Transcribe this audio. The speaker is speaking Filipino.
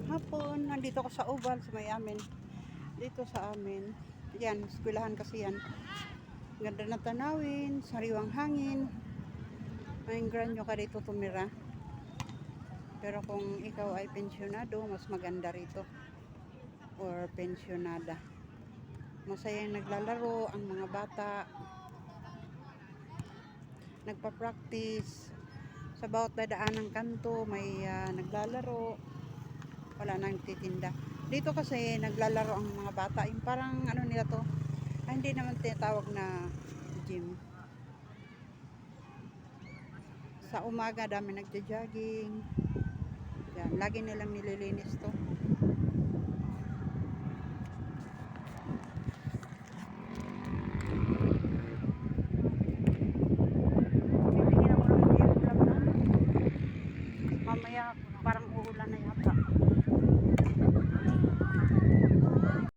hapon. Nandito ako sa Oval, sa may amin. Dito sa amin. Yan, eskwelahan kasi yan. Ganda na tanawin, sariwang hangin. Mainggan nyo ka dito tumira. Pero kung ikaw ay pensyonado, mas maganda rito. Or pensyonada. Masayang naglalaro ang mga bata. Nagpa-practice. Sa bawat dadaan ng kanto, may naglalaro. Wala nang titinda. Dito kasi naglalaro ang mga bata. Yung parang ano nila to. Hindi naman tinatawag na gym. Sa umaga dami nagja-jogging. Yan, lagi nilang nililinis to.